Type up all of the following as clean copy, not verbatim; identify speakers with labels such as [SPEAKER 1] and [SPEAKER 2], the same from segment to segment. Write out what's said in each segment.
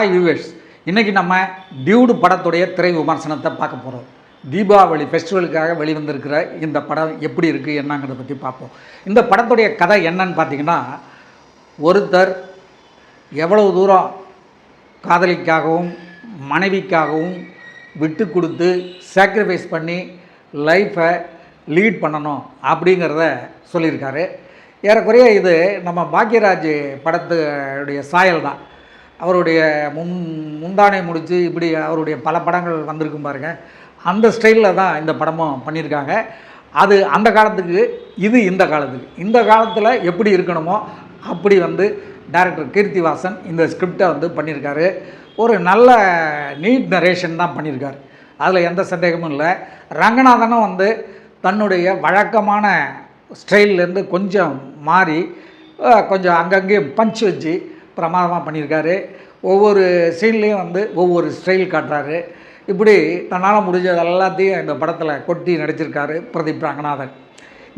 [SPEAKER 1] Hi viewers, இன்றைக்கி நம்ம dude படத்துடைய திரை விமர்சனத்தை பார்க்க போகிறோம். தீபாவளி ஃபெஸ்டிவலுக்காக வெளிவந்திருக்கிற இந்த படம் எப்படி இருக்குது என்னங்கிறத பற்றி பார்ப்போம். இந்த படத்துடைய கதை என்னன்னு பார்த்தீங்கன்னா, ஒருத்தர் எவ்வளவு தூரம் காதலிக்காகவும் மனைவிக்காகவும் விட்டு கொடுத்து சாக்ரிஃபைஸ் பண்ணி லைஃப்பை லீட் பண்ணணும் அப்படிங்கிறத சொல்லியிருக்காரு. ஏறக்குறைய இது நம்ம பாக்யராஜ் படத்துடைய சாயல் தான். அவருடைய முந்தானை முடித்து இப்படி அவருடைய பல படங்கள் வந்திருக்கும் பாருங்கள், அந்த ஸ்டைலில் தான் இந்த படமும் பண்ணியிருக்காங்க. அது அந்த காலத்துக்கு, இது இந்த காலத்துக்கு. இந்த காலத்தில் எப்படி இருக்கணுமோ அப்படி டைரக்டர் கீர்த்திவாசன் இந்த ஸ்கிரிப்டை பண்ணியிருக்காரு. ஒரு நல்ல நீட் நரேஷன் தான் பண்ணியிருக்காரு, அதில் எந்த சந்தேகமும் இல்லை. ரங்கநாதனும் தன்னுடைய வழக்கமான ஸ்டைல்லேருந்து கொஞ்சம் மாறி கொஞ்சம் அங்கங்கேயும் பஞ்ச் வச்சு பிரமாதமாக பண்ணியிருக்காரு. ஒவ்வொரு சீன்லேயும் ஒவ்வொரு ஸ்டைல் காட்டுறாரு. இப்படி தன்னால் முடிஞ்சது எல்லாத்தையும் இந்த படத்தில் கொட்டி நடிச்சிருக்காரு பிரதீப் ரங்கநாதன்.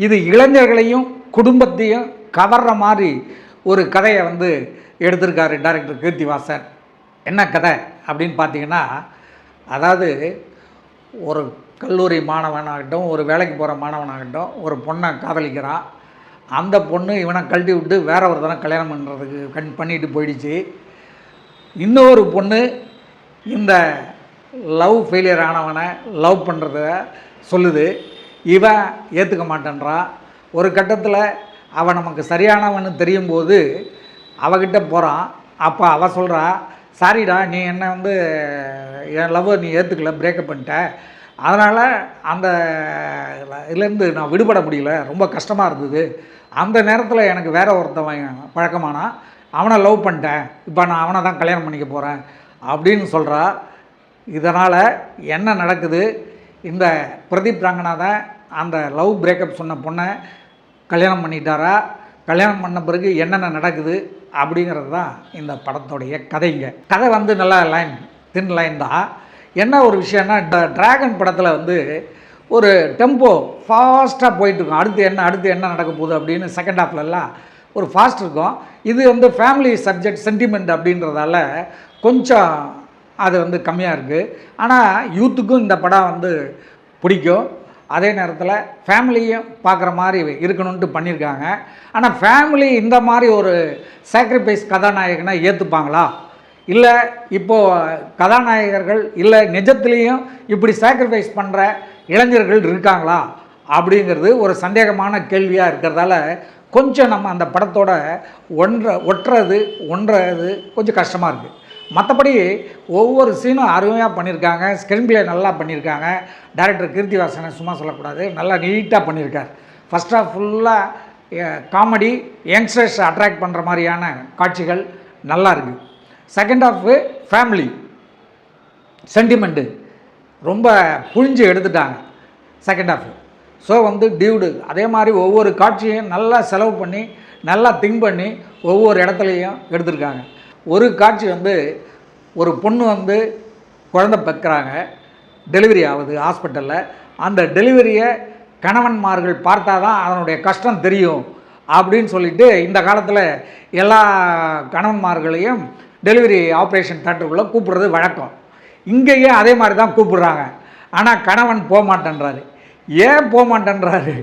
[SPEAKER 1] இது இளைஞர்களையும் குடும்பத்தையும் கவர்ற மாதிரி ஒரு கதையை எடுத்திருக்காரு டைரக்டர் கீர்த்திவாசன். என்ன கதை அப்படின்னு பார்த்தீங்கன்னா, அதாவது ஒரு கல்லூரி மாணவனாகட்டும், ஒரு வேலைக்கு போகிற மாணவனாகட்டும், ஒரு பொண்ணை காதலிக்கிறான். அந்த பொண்ணு இவனை கழட்டி விட்டு வேற ஒருத்தனை கல்யாணம் பண்ணுறதுக்கு பண்ணிட்டு போயிடுச்சு. இன்னொரு பொண்ணு இந்த லவ் ஃபெயிலியர் ஆனவனை லவ் பண்ணுறத சொல்லுது. இவன் ஏற்றுக்க மாட்டேன்றான். ஒரு கட்டத்தில் அவன் நமக்கு சரியானவன்னு தெரியும் போது அவகிட்ட போகிறான். அப்போ அவள் சொல்கிறா, சாரிடா, நீ என்னை என் லவ்வை நீ ஏற்றுக்கல, பிரேக்கப் பண்ணிட்ட, அதனால் அந்த இதுலேருந்து நான் விடுபட முடியல, ரொம்ப கஷ்டமாக இருந்தது. அந்த நேரத்தில் எனக்கு வேற ஒருத்தவன் பழக்கமானா, அவனை லவ் பண்ணிட்டேன், இப்போ நான் அவனை தான் கல்யாணம் பண்ணிக்க போகிறேன் அப்படின்னு சொல்கிறா. இதனால் என்ன நடக்குது, இந்த பிரதீப் ரங்கநாதன் அந்த லவ் பிரேக்கப் சொன்ன பொண்ணை கல்யாணம் பண்ணிட்டாரா, கல்யாணம் பண்ண பிறகு என்னென்ன நடக்குது அப்படிங்கிறது தான் இந்த படத்துடைய கதைங்க. கதை நல்லா தின் லைன் தான். என்ன ஒரு விஷயம்னா, இந்த டிராகன் படத்தில் ஒரு டெம்போ ஃபாஸ்ட்டாக போயிட்டுருக்கும். அடுத்து என்ன நடக்க போகுது அப்படின்னு செகண்ட் ஹாஃப்லலாம் ஒரு ஃபாஸ்ட் இருக்கும். இது ஃபேமிலி சப்ஜெக்ட் சென்டிமெண்ட் அப்படின்றதால கொஞ்சம் அது கம்மியாக இருக்குது. ஆனால் யூத்துக்கும் இந்த படம் பிடிக்கும். அதே நேரத்தில் ஃபேமிலியும் பார்க்குற மாதிரி இருக்கணுன்ட்டு பண்ணியிருக்காங்க. ஆனால் ஃபேமிலி இந்த மாதிரி ஒரு சாக்ரிஃபைஸ் கதாநாயகனை ஏற்றுப்பாங்களா, இல்லை இப்போது கதாநாயகர்கள் இல்லை நிஜத்துலேயும் இப்படி சாக்ரிஃபைஸ் பண்ணுற இளைஞர்கள் இருக்காங்களா அப்படிங்கிறது ஒரு சந்தேகமான கேள்வியாக இருக்கிறதால கொஞ்சம் நம்ம அந்த படத்தோட ஒட்டுறது கொஞ்சம் கஷ்டமாக இருக்குது. மற்றபடி ஒவ்வொரு சீனும் அருமையாக பண்ணியிருக்காங்க. ஸ்க்ரீன் பிளே நல்லா பண்ணியிருக்காங்க. டைரக்டர் கீர்த்திவாசனை சும்மா சொல்லக்கூடாது, நல்லா நீட்டாக பண்ணியிருக்கார். ஃபஸ்ட் ஹாஃப் ஃபுல்லாக காமெடி, யங்ஸ்டர்ஸ் அட்ராக்ட் பண்ணுற மாதிரியான காட்சிகள் நல்லா இருக்குது. செகண்ட் ஹாஃபு ஃபேமிலி சென்டிமெண்ட்டு ரொம்ப புழிஞ்சு எடுத்துட்டாங்க செகண்ட் ஹாஃபு. ஸோ டியூடு அதே மாதிரி ஒவ்வொரு காட்சியும் நல்லா செலவு பண்ணி நல்லா திங்க் பண்ணி ஒவ்வொரு இடத்துலையும் எடுத்திருக்காங்க. ஒரு காட்சி ஒரு பொண்ணு குழந்தை பெற்கிறாங்க, டெலிவரி ஆகுது ஹாஸ்பிட்டலில். அந்த டெலிவரியை கணவன்மார்கள் பார்த்தா தான் அதனுடைய கஷ்டம் தெரியும் அப்படின்னு சொல்லிட்டு இந்த காலத்தில் எல்லா கணவன்மார்களையும் டெலிவரி ஆப்ரேஷன் தேட்டருக்குள்ளே கூப்பிட்றது வழக்கம். இங்கேயே அதே மாதிரி தான் கூப்பிட்றாங்க. ஆனால் கணவன் போக மாட்டேன்றாரு. ஏன் போக மாட்டேன்றாரு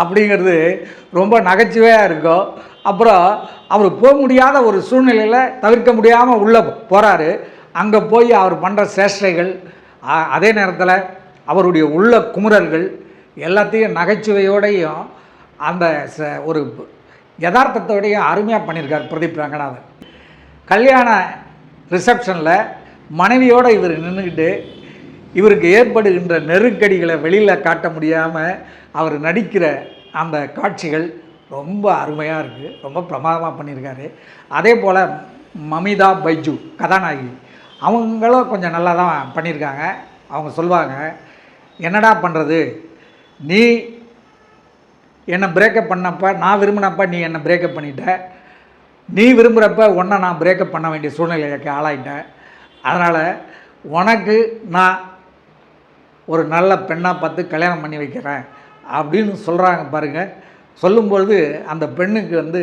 [SPEAKER 1] அப்படிங்கிறது ரொம்ப நகைச்சுவையாக இருக்கும். அப்புறம் அவர் போக முடியாத ஒரு சூழ்நிலையில் தவிர்க்க முடியாமல் உள்ளே போகிறாரு. அங்கே போய் அவர் பண்ணுற சேஷ்டைகள், அதே நேரத்தில் அவருடைய உள்ள குமுறல்கள் எல்லாத்தையும் நகைச்சுவையோடையும் அந்த ஒரு யதார்த்தத்தோடையும் அருமையாக பண்ணியிருக்கார் பிரதீப் ரங்கநாதன். கல்யாண ரிசப்ஷனில் மனைவியோடு இவர் நின்றுக்கிட்டு இவருக்கு ஏற்படுகின்ற நெருக்கடிகளை வெளியில் காட்ட முடியாமல் அவர் நடிக்கிற அந்த காட்சிகள் ரொம்ப அருமையாக இருக்குது. ரொம்ப பிரமாதமாக பண்ணியிருக்காரு. அதே போல் மமிதா பைஜு கதாநாயகி, அவங்களும் கொஞ்சம் நல்லா தான் பண்ணியிருக்காங்க. அவங்க சொல்லுவாங்க, என்னடா பண்ணுறது, நீ என்னை பிரேக்கப் பண்ணப்போ, நான் விரும்பினப்போ நீ என்னை பிரேக்கப் பண்ணிட்ட, நீ விரும்புகிறப்ப உன்னை நான் பிரேக்கப் பண்ண வேண்டிய சூழ்நிலைக்கு ஆளாயிட்டேன். அதனால் உனக்கு நான் ஒரு நல்ல பெண்ணாக பார்த்து கல்யாணம் பண்ணி வைக்கிறேன் அப்படின்னு சொல்கிறாங்க பாருங்கள். சொல்லும்பொழுது அந்த பெண்ணுக்கு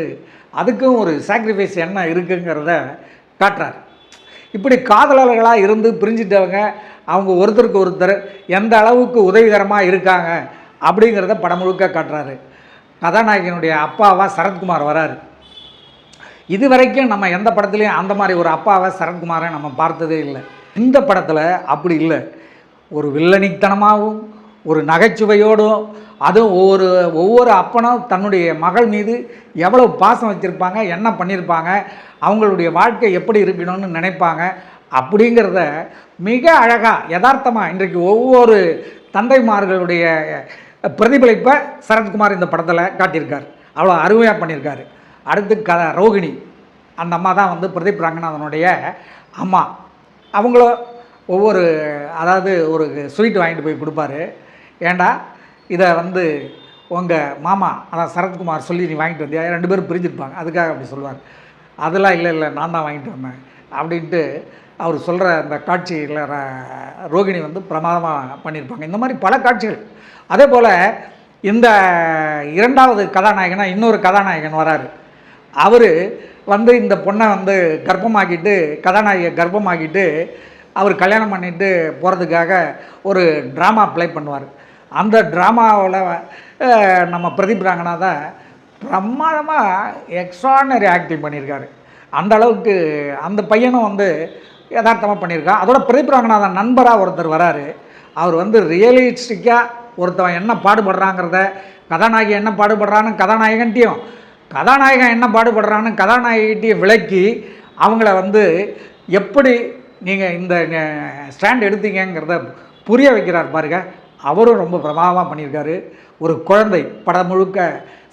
[SPEAKER 1] அதுக்கும் ஒரு சாக்ரிஃபைஸ் என்ன இருக்குங்கிறத காட்டுறார். இப்படி காதலர்களாக இருந்து பிரிஞ்சிட்டவங்க அவங்க ஒருத்தருக்கு ஒருத்தர் எந்த அளவுக்கு உதவிகரமாக இருக்காங்க அப்படிங்கிறத படம் முழுக்க காட்டுறாரு. கதாநாயகனுடைய அப்பாவாக சரத்குமார் வராரு. இது வரைக்கும் நம்ம எந்த படத்துலையும் அந்த மாதிரி ஒரு அப்பாவை சரத்குமாரை நம்ம பார்த்ததே இல்லை. இந்த படத்தில் அப்படி இல்லை. ஒரு வில்லனித்தனமாகவும் ஒரு நகைச்சுவையோடும் அதுவும் ஒவ்வொரு அப்பனும் தன்னுடைய மகள் மீது எவ்வளோ பாசம் வச்சுருப்பாங்க, என்ன பண்ணியிருப்பாங்க, அவங்களுடைய வாழ்க்கை எப்படி இருக்கணும்னு நினைப்பாங்க அப்படிங்கிறத மிக அழகாக யதார்த்தமாக இன்றைக்கு ஒவ்வொரு தந்தைமார்களுடைய பிரதிபலிப்பை சரத்குமார் இந்த படத்தில் காட்டியிருக்கார். அவ்வளோ அருமையாக பண்ணியிருக்காரு. அடுத்து ரோகிணி, அந்த அம்மா தான் வந்து பிரதீப் ரங்கநாதனுடைய அம்மா. அவங்களும் அதாவது ஒரு ஸ்வீட் வாங்கிட்டு போய் கொடுப்பாரு. ஏண்டா இதை வந்து உங்கள் மாமா அதான் சரத்குமார் சொல்லி நீ வாங்கிட்டு வந்தியா, 2 பேரும் பிரிஞ்சிருப்பாங்க, அதுக்காக அப்படி சொல்லுவார். அதெல்லாம் இல்லை நான் தான் வாங்கிட்டு வந்தேன் அப்படின்ட்டு அவர் சொல்கிற அந்த காட்சியில் ரோகிணி வந்து பிரமாதமாக பண்ணியிருப்பாங்க. இந்த மாதிரி பல காட்சிகள். அதே போல் இந்த 2வது கதாநாயகனாக இன்னொரு கதாநாயகன் வராரு. அவர் வந்து இந்த பொண்ணை வந்து கர்ப்பமாக்கிட்டு கர்ப்பமாக்கிட்டு அவர் கல்யாணம் பண்ணிட்டு போகிறதுக்காக ஒரு ட்ராமா ப்ளே பண்ணுவார். அந்த ட்ராமாவில் நம்ம பிரதீப் ரங்கநாதன் பிரமாதமாக எக்ஸ்ட்ரானரி ஆக்டிங் பண்ணியிருக்காரு. அந்த அளவுக்கு அந்த பையனும் வந்து யதார்த்தமாக பண்ணியிருக்கான். அதோட பிரதீப் ரங்கநாதன் நண்பராக ஒருத்தர் வராரு. அவர் வந்து ரியலிஸ்டிக்காக ஒருத்தவன் என்ன பாடுபடுறாங்கிறத, கதாநாயகி என்ன பாடுபடுறான்னு கதாநாயகன்ட்டையும், கதாநாயகன் என்ன பாடுபடுறான்னு கதாநாயகிட்டையும் விளக்கி அவங்கள வந்து எப்படி நீங்கள் இந்த ஸ்டாண்ட் எடுத்தீங்கிறத புரிய வைக்கிறார் பாருங்க. அவரும் ரொம்ப பிரமாதமாக பண்ணியிருக்காரு. ஒரு குழந்தை படம் முழுக்க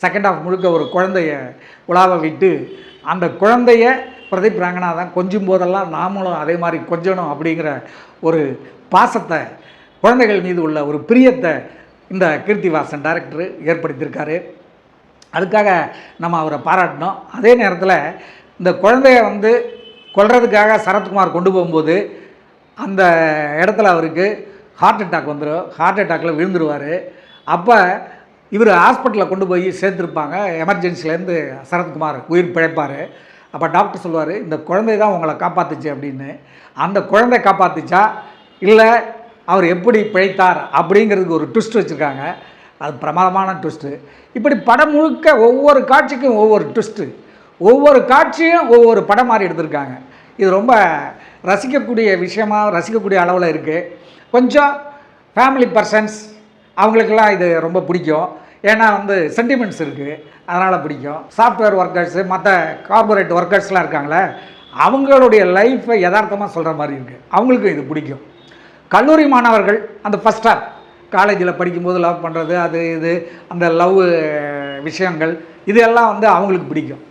[SPEAKER 1] செகண்ட் ஹாஃப் முழுக்க ஒரு குழந்தைய உலாவ விட்டு அந்த குழந்தைய பிரதீப் ரங்கநாதன் கொஞ்சம் போதெல்லாம் நாமளும் அதே மாதிரி கொஞ்சணும் அப்படிங்கிற ஒரு பாசத்தை, குழந்தைகள் மீது உள்ள ஒரு பிரியத்தை இந்த கீர்த்திவாசன் டைரக்டர் ஏற்படுத்தியிருக்காரு. அதுக்காக நம்ம அவரை பாராட்டணும். அதே நேரத்தில் இந்த குழந்தைய வந்து கொல்றதுக்காக சரத்குமார் கொண்டு போகும்போது அந்த இடத்துல அவருக்கு ஹார்ட் அட்டாக் வந்துடும். ஹார்ட் அட்டாக்கில் விழுந்துருவார். அப்போ இவர் ஹாஸ்பிட்டலில் கொண்டு போய் சேர்த்துருப்பாங்க. எமர்ஜென்சிலேருந்து சரத்குமார் உயிர் பிழைப்பார். அப்போ டாக்டர் சொல்லுவார், இந்த குழந்தை தான் உங்களை காப்பாற்றுச்சு அப்படின்னு. அந்த குழந்தை காப்பாற்றுச்சா இல்லை அவர் எப்படி பிழைத்தார் அப்படிங்கிறதுக்கு ஒரு ட்விஸ்ட் வச்சுருக்காங்க. அது பிரமாதமான ட்விஸ்ட்டு. இப்படி படம் முழுக்க ஒவ்வொரு காட்சிக்கும் ஒவ்வொரு ட்விஸ்ட்டு, ஒவ்வொரு காட்சியும் ஒவ்வொரு படம் மாதிரி எடுத்திருக்காங்க. இது ரொம்ப ரசிக்கக்கூடிய விஷயமாக ரசிக்கக்கூடிய அளவில் இருக்குது. கொஞ்சம் ஃபேமிலி பர்சன்ஸ் அவங்களுக்கெல்லாம் இது ரொம்ப பிடிக்கும். ஏன்னா வந்து சென்டிமெண்ட்ஸ் இருக்குது, அதனால் பிடிக்கும். சாஃப்ட்வேர் ஒர்க்கர்ஸு மற்ற கார்பரேட் ஒர்க்கர்ஸ்லாம் இருக்காங்களே, அவங்களுடைய லைஃப்பை யதார்த்தமாக சொல்கிற மாதிரி இருக்குது, அவங்களுக்கும் இது பிடிக்கும். கல்லூரி மாணவர்கள் அந்த ஃபஸ்ட் ஹாஃப் காலேஜில் படிக்கும்போது லவ் பண்ணுறது, அது இது அந்த லவ் விஷயங்கள் இது எல்லாம் வந்து அவங்களுக்கு பிடிக்கும்.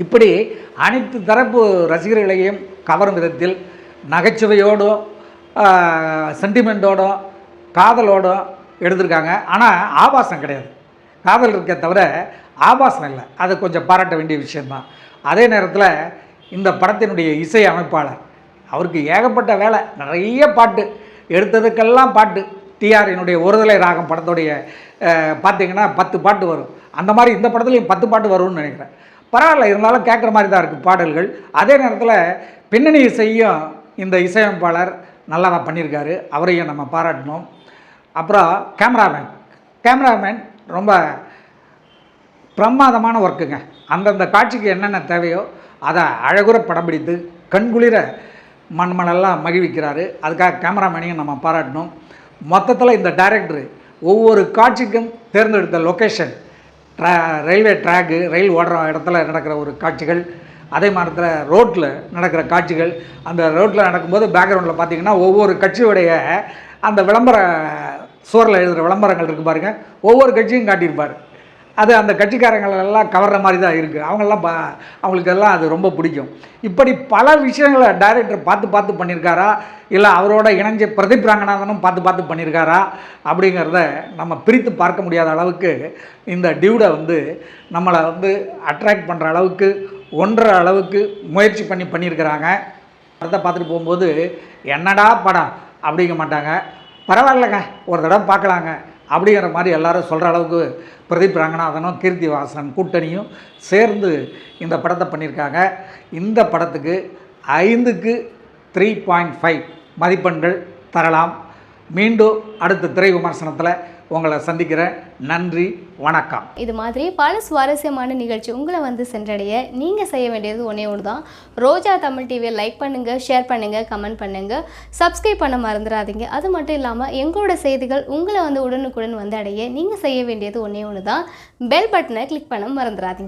[SPEAKER 1] இப்படி அனைத்து தரப்பு ரசிகர்களையும் கவரும் விதத்தில் நகைச்சுவையோடும் சென்டிமெண்ட்டோடும் காதலோடும் எடுத்திருக்காங்க. ஆனால் ஆபாசம் கிடையாது. காதல் இருக்க தவிர ஆபாசம் இல்லை. அது கொஞ்சம் பாராட்ட வேண்டிய விஷயந்தான். அதே நேரத்தில் இந்த படத்தினுடைய இசை அமைப்பாளர், அவருக்கு ஏகப்பட்ட வேலை, நிறைய பாட்டு, எடுத்ததுக்கெல்லாம் பாட்டு. டிஆரினுடைய ஒருதலை ராகம் படத்துடைய பார்த்திங்கன்னா 10 பாட்டு வரும். அந்த மாதிரி இந்த படத்துலையும் 10 பாட்டு வரும்னு நினைக்கிறேன். பரவாயில்ல, இருந்தாலும் கேட்குற மாதிரி தான் இருக்குது பாடல்கள். அதே நேரத்தில் பின்னணி இசையும் இந்த இசையமைப்பாளர் நல்லா பண்ணியிருக்காரு, அவரையும் நம்ம பாராட்டணும். அப்புறம் கேமராமேன் ரொம்ப பிரமாதமான ஒர்க்குங்க. அந்தந்த காட்சிக்கு என்னென்ன தேவையோ அதை அழகுற படம் பிடித்து கண்குளிர மண்மனெல்லாம் மகிழ்விக்கிறாரு. அதுக்காக கேமராமேனையும் நம்ம பாராட்டணும். மொத்தத்தில் இந்த டைரக்டரு ஒவ்வொரு காட்சிக்கும் தேர்ந்தெடுத்த லொக்கேஷன், ரயில்வே ட்ராக்கு, ரயில் ஓடுற இடத்துல நடக்கிற ஒரு காட்சிகள், அதே மாதிரி ரோட்டில் நடக்கிற காட்சிகள். அந்த ரோட்டில் நடக்கும்போது பேக்ரவுண்டில் பார்த்திங்கன்னா ஒவ்வொரு கட்சியுடைய அந்த விளம்பர சோரில் எழுதுகிற விளம்பரங்கள் இருக்குது பாருங்கள், ஒவ்வொரு கட்சியும் காட்டியிருப்பார். அது அந்த கட்சிக்காரங்களெல்லாம் கவர்ற மாதிரி தான் இருக்குது. அவங்களுக்கெல்லாம் அது ரொம்ப பிடிக்கும். இப்படி பல விஷயங்களை டைரக்டர் பார்த்து பண்ணியிருக்காரா, இல்லை அவரோட இணைஞ்ச பிரதீப் ரங்கநாதனும் பார்த்து பண்ணியிருக்காரா அப்படிங்கிறத நம்ம பிரித்து பார்க்க முடியாத அளவுக்கு இந்த டியூடை வந்து நம்மளை வந்து அட்ராக்ட் பண்ணுற அளவுக்கு, ஒன்றரை அளவுக்கு முயற்சி பண்ணியிருக்கிறாங்க. படத்தை பார்த்துட்டு போகும்போது என்னடா படம் அப்படிங்க மாட்டாங்க, பரவாயில்லைங்க ஒரு தடவை பார்க்கலாங்க அப்படிங்கிற மாதிரி எல்லோரும் சொல்கிற அளவுக்கு பிரதீப் ரங்கநாதனும் கீர்த்திவாசன் கூட்டணியும் சேர்ந்து இந்த படத்தை பண்ணியிருக்காங்க. இந்த படத்துக்கு 5க்கு 3.5 மதிப்பெண்கள் தரலாம். மீண்டும் அடுத்த திரை விமர்சனத்தில் உங்களை சந்திக்கிறேன். நன்றி, வணக்கம்.
[SPEAKER 2] இது மாதிரி பல சுவாரஸ்யமான நிகழ்ச்சி உங்களை வந்து சென்றடைய நீங்கள் செய்ய வேண்டியது ஒன்றே ஒன்று தான். ரோஜா தமிழ் டிவியை லைக் பண்ணுங்கள், ஷேர் பண்ணுங்கள், கமெண்ட் பண்ணுங்கள், சப்ஸ்கிரைப் பண்ண மறந்துடாதீங்க. அது மட்டும் இல்லாமல் எங்களோட செய்திகள் உங்களை வந்து உடனுக்குடன் வந்து அடைய நீங்கள் செய்ய வேண்டியது ஒன்றே ஒன்று தான். பெல் பட்டனை கிளிக் பண்ண மறந்துடாதீங்க.